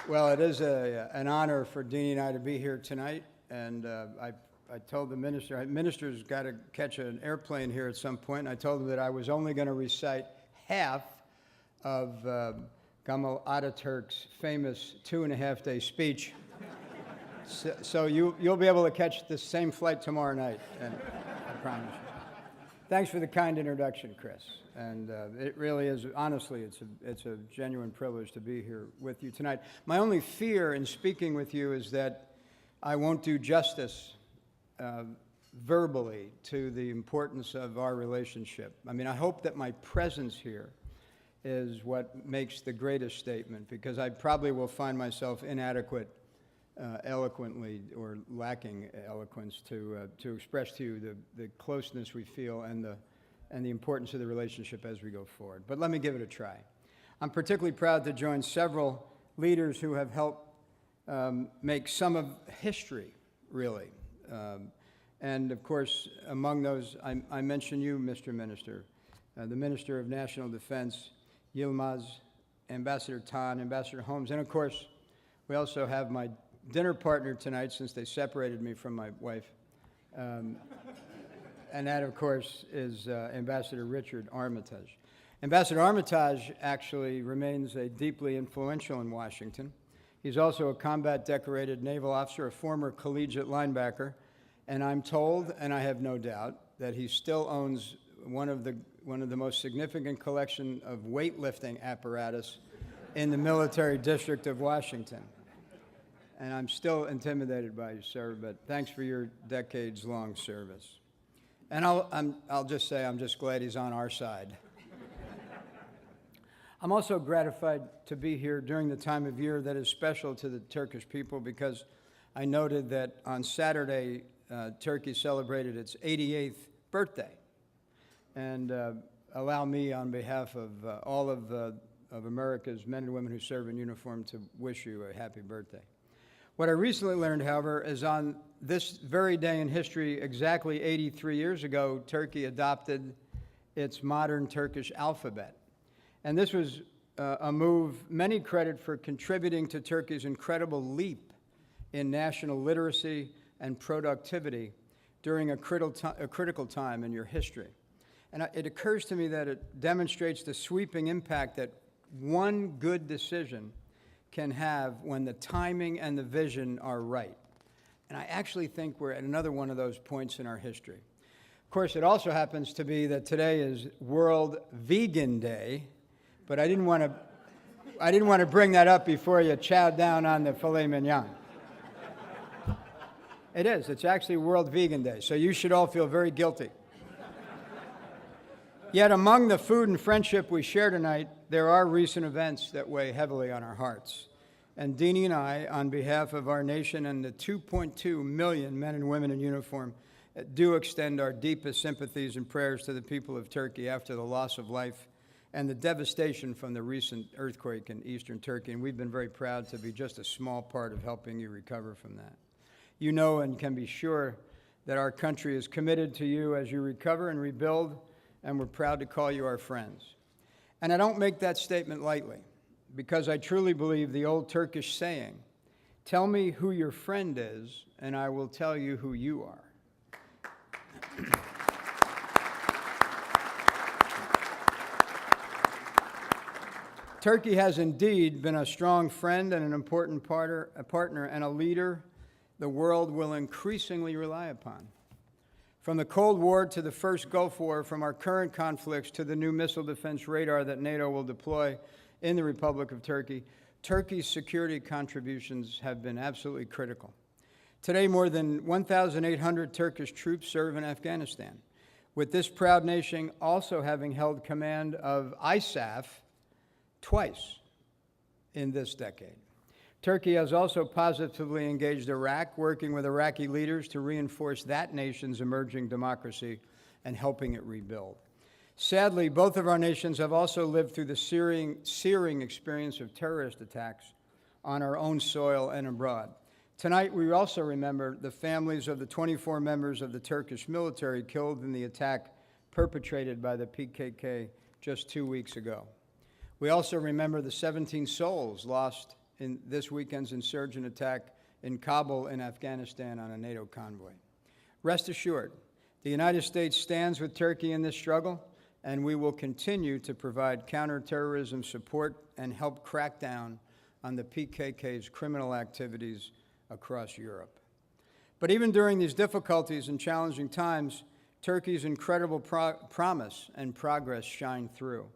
Well, it is an honor for Deanie and I to be here tonight, and I told the minister's got to catch an airplane here at some point, and I told him that I was only going to recite half of Clip1ATK310's famous 2.5-day speech. So you'll be able to catch the same flight tomorrow night, and I promise you. Thanks for the kind introduction, Chris. And it really is, honestly, it's a genuine privilege to be here with you tonight. My only fear in speaking with you is that I won't do justice verbally to the importance of our relationship. I mean, I hope that my presence here is what makes the greatest statement, because I probably will find myself inadequate eloquently or lacking eloquence to express to you the closeness we feel and the importance of the relationship as we go forward. But let me give it a try. I'm particularly proud to join several leaders who have helped make some of history, really. And of course, among those, I mention you, Mr. Minister, the Minister of National Defense, Yilmaz, Ambassador Tan, Ambassador Holmes, and of course, we also have my dinner partner tonight, since they separated me from my wife. And that, of course, is Ambassador Richard Armitage. Ambassador Armitage actually remains deeply influential in Washington. He's also a combat-decorated naval officer, a former collegiate linebacker, and I'm told, and I have no doubt, that he still owns one of the most significant collection of weightlifting apparatus in the military district of Washington. And I'm still intimidated by you, sir, but thanks for your decades-long service. And I'll just say I'm just glad he's on our side. I'm also gratified to be here during the time of year that is special to the Turkish people, because I noted that on Saturday, Turkey celebrated its 88th birthday. And allow me, on behalf of all of America's men and women who serve in uniform, to wish you a happy birthday. What I recently learned, however, is on this very day in history, exactly 83 years ago, Turkey adopted its modern Turkish alphabet. And this was a move many credit for contributing to Turkey's incredible leap in national literacy and productivity during a critical time in your history. And it occurs to me that it demonstrates the sweeping impact that one good decision can have when the timing and the vision are right. And I actually think we're at another one of those points in our history. Of course, it also happens to be that today is World Vegan Day, but I didn't want to bring that up before you chowed down on the filet mignon. It is. It's actually World Vegan Day, so you should all feel very guilty. Yet among the food and friendship we share tonight, there are recent events that weigh heavily on our hearts. And Deanie and I, on behalf of our nation and the 2.2 million men and women in uniform, do extend our deepest sympathies and prayers to the people of Turkey after the loss of life and the devastation from the recent earthquake in eastern Turkey. And we've been very proud to be just a small part of helping you recover from that. You know and can be sure that our country is committed to you as you recover and rebuild, and we're proud to call you our friends. And I don't make that statement lightly, because I truly believe the old Turkish saying, "Tell me who your friend is, and I will tell you who you are." Turkey has indeed been a strong friend and an important partner and a leader the world will increasingly rely upon. From the Cold War to the first Gulf War, from our current conflicts to the new missile defense radar that NATO will deploy in the Republic of Turkey, Turkey's security contributions have been absolutely critical. Today, more than 1,800 Turkish troops serve in Afghanistan, with this proud nation also having held command of ISAF twice in this decade. Turkey has also positively engaged Iraq, working with Iraqi leaders to reinforce that nation's emerging democracy and helping it rebuild. Sadly, both of our nations have also lived through the searing experience of terrorist attacks on our own soil and abroad. Tonight, we also remember the families of the 24 members of the Turkish military killed in the attack perpetrated by the PKK just 2 weeks ago. We also remember the 17 souls lost in this weekend's insurgent attack in Kabul in Afghanistan on a NATO convoy. Rest assured, the United States stands with Turkey in this struggle, and we will continue to provide counterterrorism support and help crack down on the PKK's criminal activities across Europe. But even during these difficulties and challenging times, Turkey's incredible promise and progress shine through.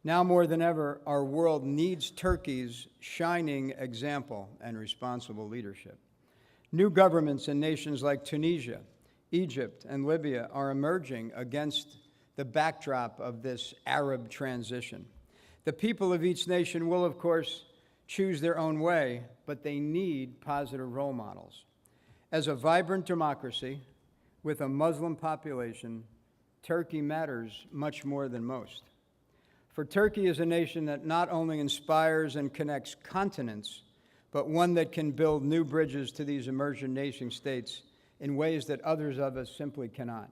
Now more than ever, our world needs Turkey's shining example and responsible leadership. New governments in nations like Tunisia, Egypt, and Libya are emerging against the backdrop of this Arab transition. The people of each nation will, of course, choose their own way, but they need positive role models. As a vibrant democracy with a Muslim population, Turkey matters much more than most. For Turkey is a nation that not only inspires and connects continents, but one that can build new bridges to these emerging nation states in ways that others of us simply cannot.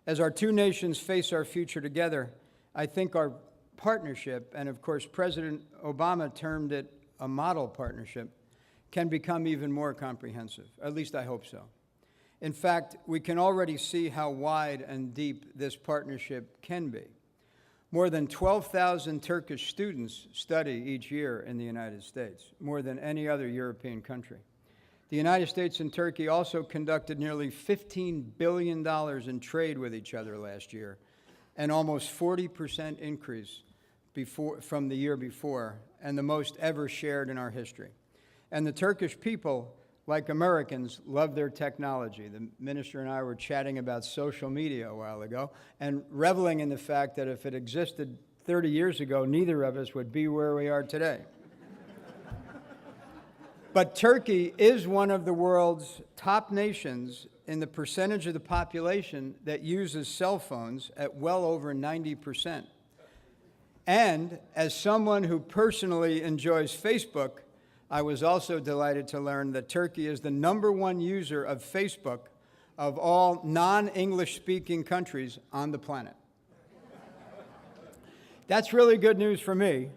As our two nations face our future together, I think our partnership, and of course President Obama termed it a model partnership, can become even more comprehensive. At least I hope so. In fact, we can already see how wide and deep this partnership can be. More than 12,000 Turkish students study each year in the United States, more than any other European country. The United States and Turkey also conducted nearly $15 billion in trade with each other last year, an almost 40% increase from the year before, and the most ever shared in our history. And the Turkish people, like Americans, love their technology. The minister and I were chatting about social media a while ago and reveling in the fact that if it existed 30 years ago, neither of us would be where we are today. But Turkey is one of the world's top nations in the percentage of the population that uses cell phones at well over 90%. And as someone who personally enjoys Facebook, I was also delighted to learn that Turkey is the #1 user of Facebook of all non-English speaking countries on the planet. That's really good news for me.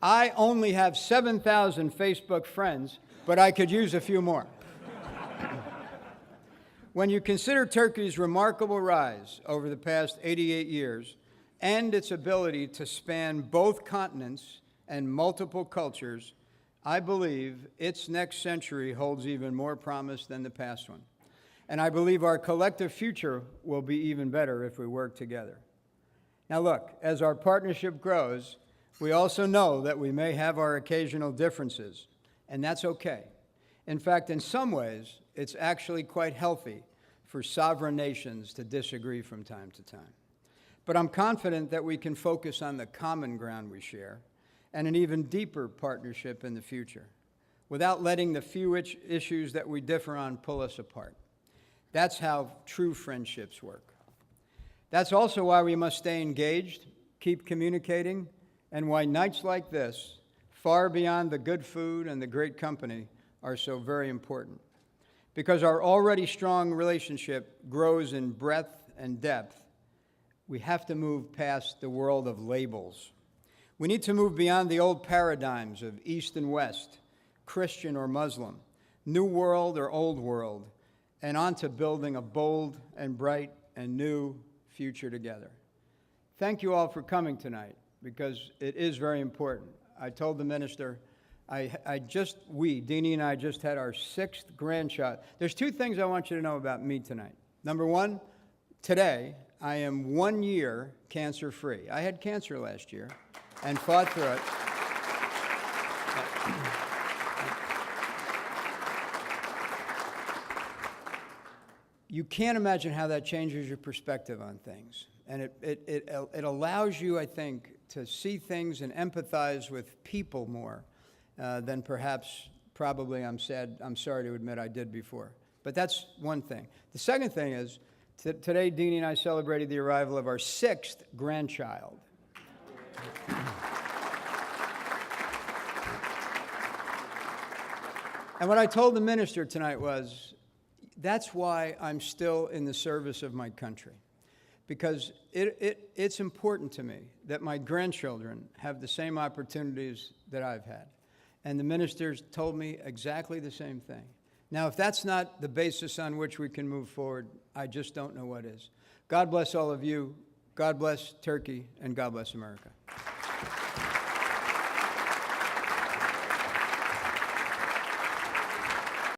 I only have 7,000 Facebook friends, but I could use a few more. When you consider Turkey's remarkable rise over the past 88 years and its ability to span both continents and multiple cultures, I believe its next century holds even more promise than the past one. And I believe our collective future will be even better if we work together. Now look, as our partnership grows, we also know that we may have our occasional differences, and that's okay. In fact, in some ways, it's actually quite healthy for sovereign nations to disagree from time to time. But I'm confident that we can focus on the common ground we share and an even deeper partnership in the future, without letting the few issues that we differ on pull us apart. That's how true friendships work. That's also why we must stay engaged, keep communicating, and why nights like this, far beyond the good food and the great company, are so very important. Because our already strong relationship grows in breadth and depth, we have to move past the world of labels. We need to move beyond the old paradigms of East and West, Christian or Muslim, New World or Old World, and onto building a bold and bright and new future together. Thank you all for coming tonight, because it is very important. I told the minister, Deanie and I just had our 6th grandchild. There's 2 things I want you to know about me tonight. Number 1, today, I am 1 year cancer-free. I had cancer last year and fought through it. You can't imagine how that changes your perspective on things. And it allows you, I think, to see things and empathize with people more than probably I'm sorry to admit I did before. But that's one thing. The second thing is, today Deanie and I celebrated the arrival of our 6th grandchild. And what I told the minister tonight was, that's why I'm still in the service of my country. Because it's important to me that my grandchildren have the same opportunities that I've had. And the ministers told me exactly the same thing. Now, if that's not the basis on which we can move forward, I just don't know what is. God bless all of you. God bless Turkey, and God bless America.